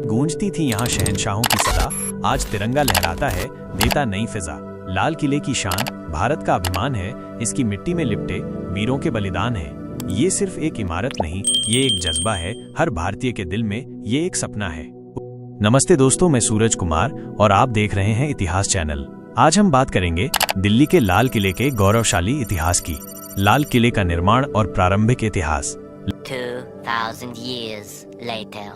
गूंजती थी यहाँ शहंशाहों की सदा, आज तिरंगा लहराता है देता नई फिजा। लाल किले की शान भारत का अभिमान है, इसकी मिट्टी में लिपटे वीरों के बलिदान है। ये सिर्फ एक इमारत नहीं, ये एक जज्बा है, हर भारतीय के दिल में ये एक सपना है। नमस्ते दोस्तों, मैं सूरज कुमार और आप देख रहे हैं इतिहास चैनल। आज हम बात करेंगे दिल्ली के लाल किले के गौरवशाली इतिहास की। लाल किले का निर्माण और प्रारंभिक इतिहास। 2000 years later.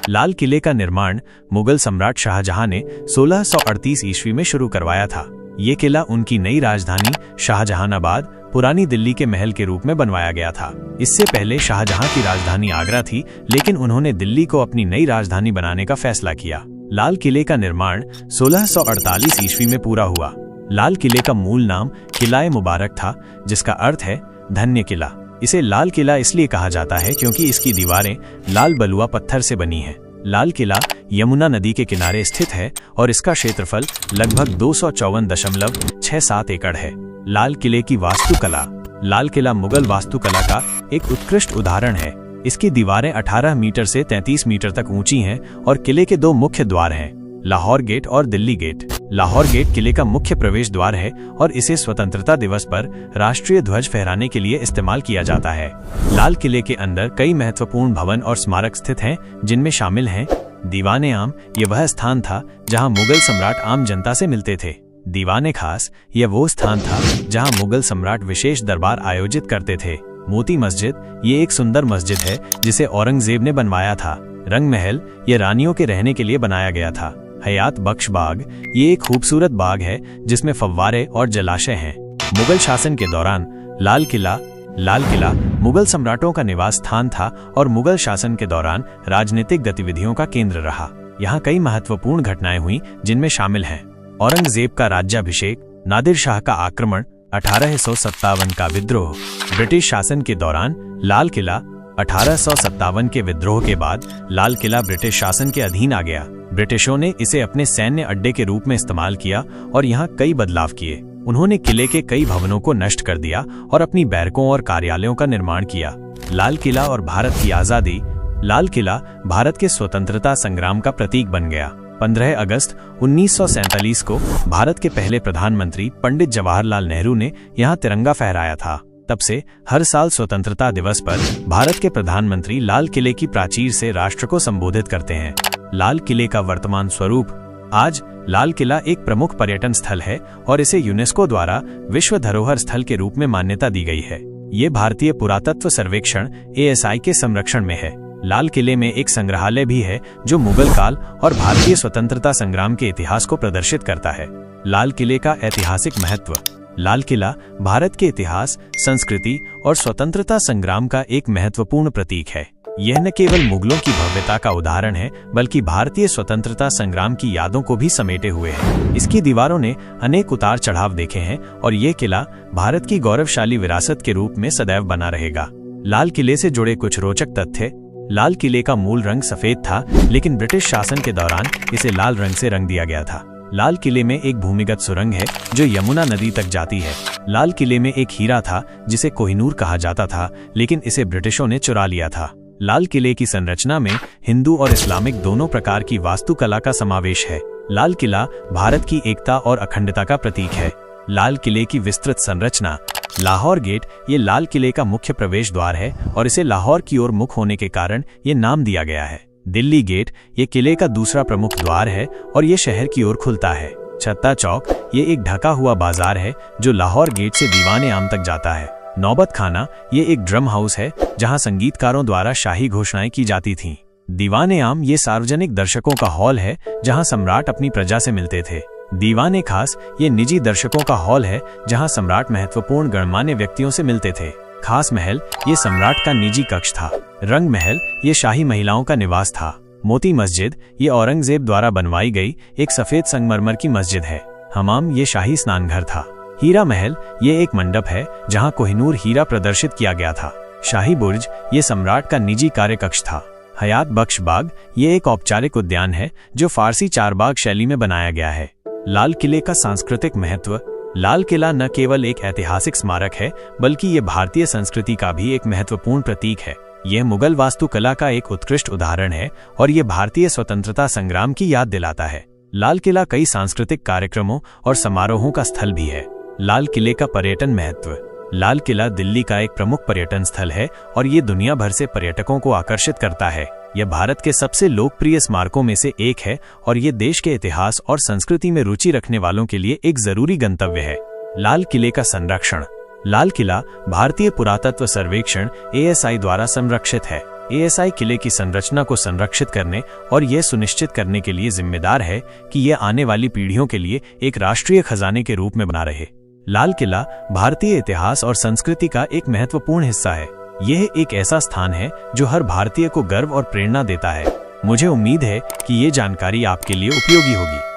लाल किले का निर्माण मुगल सम्राट शाहजहां ने 1638 ईस्वी में शुरू करवाया था। ये किला उनकी नई राजधानी शाहजहानाबाद, पुरानी दिल्ली के महल के रूप में बनवाया गया था। इससे पहले शाहजहां की राजधानी आगरा थी, लेकिन उन्होंने दिल्ली को अपनी नई राजधानी बनाने का फैसला किया। लाल किले का निर्माण 1648 ईस्वी में पूरा हुआ। लाल किले का मूल नाम किला-ए मुबारक था, जिसका अर्थ है धन्य किला। इसे लाल किला इसलिए कहा जाता है क्योंकि इसकी दीवारें लाल बलुआ पत्थर से बनी हैं। लाल किला यमुना नदी के किनारे स्थित है और इसका क्षेत्रफल लगभग 254.67 एकड़ है। लाल किले की वास्तुकला। लाल किला मुगल वास्तुकला का एक उत्कृष्ट उदाहरण है। इसकी दीवारें 18 मीटर से 33 मीटर तक ऊंची हैं और किले के दो मुख्य द्वार हैं, लाहौर गेट और दिल्ली गेट। लाहौर गेट किले का मुख्य प्रवेश द्वार है और इसे स्वतंत्रता दिवस पर राष्ट्रीय ध्वज फहराने के लिए इस्तेमाल किया जाता है। लाल किले के अंदर कई महत्वपूर्ण भवन और स्मारक स्थित हैं, जिनमें शामिल हैं दीवाने आम, ये वह स्थान था जहां मुगल सम्राट आम जनता से मिलते थे। दीवाने खास, यह वो स्थान था जहां मुगल सम्राट विशेष दरबार आयोजित करते थे। मोती मस्जिद, ये एक सुंदर मस्जिद है जिसे औरंगजेब ने बनवाया था। रंग महल, ये रानियों के रहने के लिए बनाया गया था। हयात बख्श बाग, ये एक खूबसूरत बाग है जिसमें फव्वारे और जलाशय हैं। मुगल शासन के दौरान लाल किला मुगल सम्राटों का निवास स्थान था और मुगल शासन के दौरान राजनीतिक गतिविधियों का केंद्र रहा। यहाँ कई महत्वपूर्ण घटनाएं हुई, जिनमें शामिल हैं औरंगजेब का राज्याभिषेक, नादिर शाह का आक्रमण, 1857 का विद्रोह। ब्रिटिश शासन के दौरान लाल किला 1857 के विद्रोह के बाद लाल किला ब्रिटिश शासन के अधीन आ गया। ब्रिटिशों ने इसे अपने सैन्य अड्डे के रूप में इस्तेमाल किया और यहाँ कई बदलाव किए। उन्होंने किले के कई भवनों को नष्ट कर दिया और अपनी बैरकों और कार्यालयों का निर्माण किया। लाल किला और भारत की आजादी। लाल किला भारत के स्वतंत्रता संग्राम का प्रतीक बन गया। 15 अगस्त 1947 को भारत के पहले प्रधानमंत्री पंडित जवाहरलाल नेहरू ने यहाँ तिरंगा फहराया था। तब से हर साल स्वतंत्रता दिवस पर भारत के प्रधानमंत्री लाल किले की प्राचीर से राष्ट्र को संबोधित करते हैं। लाल किले का वर्तमान स्वरूप। आज लाल किला एक प्रमुख पर्यटन स्थल है और इसे यूनेस्को द्वारा विश्व धरोहर स्थल के रूप में मान्यता दी गई है। ये भारतीय पुरातत्व सर्वेक्षण ASI के संरक्षण में है। लाल किले में एक संग्रहालय भी है जो मुगल काल और भारतीय स्वतंत्रता संग्राम के इतिहास को प्रदर्शित करता है। लाल किले का ऐतिहासिक महत्व। लाल किला भारत के इतिहास, संस्कृति और स्वतंत्रता संग्राम का एक महत्वपूर्ण प्रतीक है। यह न केवल मुगलों की भव्यता का उदाहरण है, बल्कि भारतीय स्वतंत्रता संग्राम की यादों को भी समेटे हुए है। इसकी दीवारों ने अनेक उतार चढ़ाव देखे हैं और ये किला भारत की गौरवशाली विरासत के रूप में सदैव बना रहेगा। लाल किले से जुड़े कुछ रोचक तथ्य। लाल किले का मूल रंग सफेद था, लेकिन ब्रिटिश शासन के दौरान इसे लाल रंग से रंग दिया गया था। लाल किले में एक भूमिगत सुरंग है जो यमुना नदी तक जाती है। लाल किले में एक हीरा था जिसे कोहिनूर कहा जाता था, लेकिन इसे ब्रिटिशों ने चुरा लिया था। लाल किले की संरचना में हिंदू और इस्लामिक दोनों प्रकार की वास्तुकला का समावेश है। लाल किला भारत की एकता और अखंडता का प्रतीक है। लाल किले की विस्तृत संरचना। लाहौर गेट, ये लाल किले का मुख्य प्रवेश द्वार है और इसे लाहौर की ओर मुख होने के कारण ये नाम दिया गया है। दिल्ली गेट, ये किले का दूसरा प्रमुख द्वार है और ये शहर की ओर खुलता है। छत्ता चौक, ये एक ढका हुआ बाजार है जो लाहौर गेट से दीवाने आम तक जाता है। नौबत खाना, ये एक ड्रम हाउस है जहां संगीतकारों द्वारा शाही घोषणाएं की जाती थीं। दीवाने आम, ये सार्वजनिक दर्शकों का हॉल है जहां सम्राट अपनी प्रजा से मिलते थे। दीवाने खास, ये निजी दर्शकों का हॉल है जहां सम्राट महत्वपूर्ण गणमान्य व्यक्तियों से मिलते थे। खास महल, ये सम्राट का निजी कक्ष था। रंग महल, ये शाही महिलाओं का निवास था। मोती मस्जिद, ये औरंगजेब द्वारा बनवाई गई एक सफेद संगमरमर की मस्जिद है। हमाम, ये शाही स्नानघर था। हीरा महल, ये एक मंडप है जहां कोहिनूर हीरा प्रदर्शित किया गया था। शाही बुर्ज, ये सम्राट का निजी कार्य कक्ष था। हयात बख्श बाग, ये एक औपचारिक उद्यान है जो फारसी चारबाग शैली में बनाया गया है। लाल किले का सांस्कृतिक महत्व। लाल किला न केवल एक ऐतिहासिक स्मारक है, बल्कि ये भारतीय संस्कृति का भी एक महत्वपूर्ण प्रतीक है। यह मुगल वास्तुकला का एक उत्कृष्ट उदाहरण है और ये भारतीय स्वतंत्रता संग्राम की याद दिलाता है। लाल किला कई सांस्कृतिक कार्यक्रमों और समारोहों का स्थल भी है। लाल किले का पर्यटन महत्व। लाल किला दिल्ली का एक प्रमुख पर्यटन स्थल है और ये दुनिया भर से पर्यटकों को आकर्षित करता है। यह भारत के सबसे लोकप्रिय स्मारकों में से एक है और ये देश के इतिहास और संस्कृति में रुचि रखने वालों के लिए एक जरूरी गंतव्य है। लाल किले का संरक्षण। लाल किला भारतीय पुरातत्व सर्वेक्षण ASI द्वारा संरक्षित है। ASI किले की संरचना को संरक्षित करने और यह सुनिश्चित करने के लिए जिम्मेदार है कि यह आने वाली पीढ़ियों के लिए एक राष्ट्रीय खजाने के रूप में बना रहे। लाल किला भारतीय इतिहास और संस्कृति का एक महत्वपूर्ण हिस्सा है। यह एक ऐसा स्थान है जो हर भारतीय को गर्व और प्रेरणा देता है। मुझे उम्मीद है कि ये जानकारी आपके लिए उपयोगी होगी।